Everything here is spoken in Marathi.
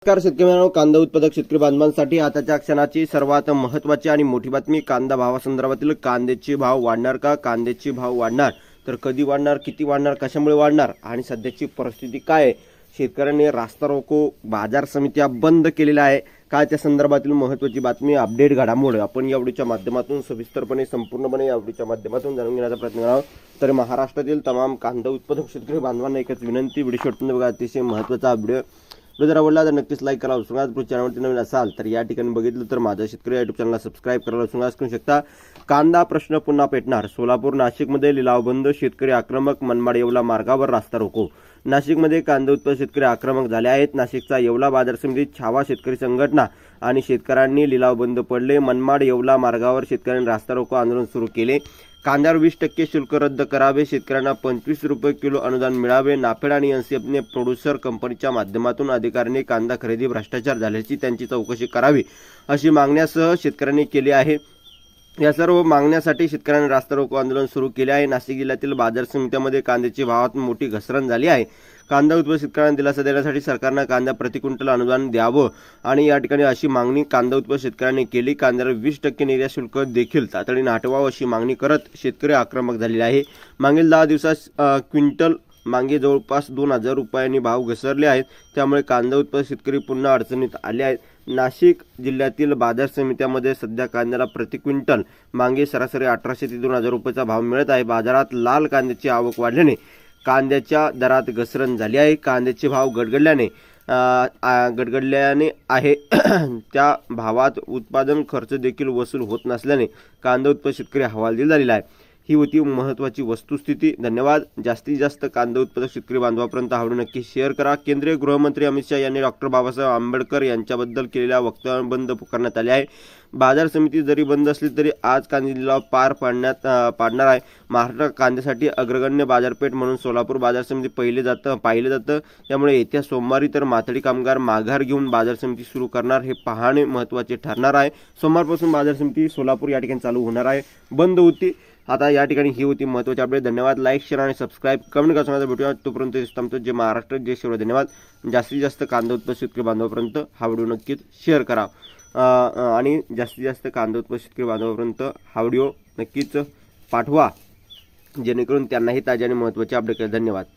नमस्कार शेतकरी मित्रांनो, कांदा उत्पादक शेतकरी बांधवांसाठी आताच्या क्षणाची सर्वात महत्त्वाची आणि मोठी बातमी. कांदा भावासंदर्भातील कांद्याचे भाव वाढणार का? कांद्याचे भाव वाढणार तर कधी वाढणार, किती वाढणार, कशामुळे वाढणार आणि सध्याची परिस्थिती काय आहे? शेतकऱ्यांनी रास्ता रोको बाजार समित्या बंद केलेल्या आहे काय? त्या संदर्भातील महत्त्वाची बातमी, अपडेट घडामोड आपण या व्हिडिओच्या माध्यमातून सविस्तरपणे संपूर्णपणे या व्हिडिओच्या माध्यमातून जाणून घेण्याचा प्रयत्न करावा. तर महाराष्ट्रातील तमाम कांदा उत्पादक शेतकरी बांधवांना एकच विनंती, व्हिडिओ शेवटपर्यंत बघा. अतिशय महत्त्वाचा व्हिडिओ. जर आवडला तर नक्कीच लाईक करा. चॅनलवरती नवीन असाल तर या ठिकाणी बघितलं तर माझा शेतकरी युट्यूब चॅनलला सबस्क्राईब करायला करू शकता. कांदा प्रश्न पुन्हा पेटणार. सोलापूर नाशिकमध्ये लिलाव बंद, शेतकरी आक्रमक. मनमाड येवला मार्गावर रास्ता रोको. नाशिकमध्ये कांदा उत्पादक शेतकरी आक्रमक झाले आहेत. नाशिकचा येवला बाजार समितीत छावा शेतकरी संघटना आणि शेतकऱ्यांनी लिलाव बंद पडले. मनमाड येवला मार्गावर शेतकऱ्यांनी रास्ता रोको आंदोलन सुरू केले. कांद्यावर 20% शुल्क रद्द करावे, शेतकऱ्यांना 25 रुपये किलो अनुदान मिळावे. नाफेड आणि एनसीएफने प्रोड्युसर कंपनीच्या माध्यमातून अधिकाऱ्यांनी कांदा खरेदी भ्रष्टाचार झाल्याची त्यांची चौकशी करावी अशी मागण्यासह शेतकऱ्यांनी केली आहे. या सर्व मागण्यासाठी शेतकऱ्यांनी रास्ता रोको आंदोलन सुरू केले आहे. नाशिक जिल्ह्यातील बाजार समित्यामध्ये कांद्याची भावात मोठी घसरण झाली आहे. कांदा उत्पादक शेतकऱ्यांना दिलासा देण्यासाठी सरकारनं कांदा प्रति क्विंटल अनुदान द्यावं आणि या ठिकाणी अशी मागणी कांदा उत्पादक शेतकऱ्यांनी केली. कांद्यावर 20% निर्यात शुल्क देखील तातडीने हटवावं अशी मागणी करत शेतकरी आक्रमक झालेले आहे. मागील 10 दिवसात क्विंटल मागे जवळपास 2000 रुपयांनी भाव घसरले आहेत. त्यामुळे कांदा उत्पादक शेतकरी पुन्हा अडचणीत आले आहेत. नाशिक जिल्ह्यातील बाजार समित्यामध्ये सध्या कांद्याला प्रति क्विंटल मागे सरासरी 1800 ते 2000 रुपयाचा भाव मिळत आहे. बाजारात लाल कांद्याची आवक वाढल्याने कांद्याच्या दरात घसरण झाली आहे. कांद्याचे भाव गडगडल्याने आहे त्या भावात उत्पादन खर्च देखील वसूल होत नसल्याने कांदा उत्पादक शेतकरी हवालदिल झालेला आहे. ही होती महत्त्वाची वस्तुस्थिती. धन्यवाद. जास्तीत जास्त कांदा उत्पादक शेतकरी बांधवापर्यंत हा व्हिडिओ नक्की शेअर करा. केंद्रीय गृहमंत्री अमित शहा यांनी डॉक्टर बाबासाहेब आंबेडकर यांच्याबद्दल केलेल्या वक्तव्य बंद करण्यात आले आहे. बाजार समिती जरी बंद असली तरी आज कांदा लिलाव पार पाडणार आहे. महाराष्ट्र कांद्यासाठी अग्रगण्य बाजारपेठ म्हणून सोलापूर बाजार समिती पाहिलं जातं. त्यामुळे येत्या सोमवारी तर माथाडी कामगार माघार घेऊन बाजार समिती सुरू करणार हे पाहणे महत्त्वाचे ठरणार आहे. सोमवारपासून बाजार समिती सोलापूर या ठिकाणी चालू होणार आहे. बंद होती आता या ठिकाणी ही होती महत्त्वाची अपडेट. धन्यवाद. लाईक, शेअर आणि सबस्क्राईब कमेंट करा. भेटूया तोपर्यंत थांबतो. जे महाराष्ट्र जे शेवट धन्यवाद. जास्तीत जास्त कांदा उत्पादक शेतकरी बांधवापर्यंत हा व्हिडिओ नक्कीच शेअर करा आणि जास्तीत जास्त कांदा उत्पादक शेतकरी बांधवापर्यंत हा व्हिडिओ नक्कीच पाठवा जेणेकरून त्यांनाही ताजे आणि महत्त्वाचे अपडेट करा. धन्यवाद.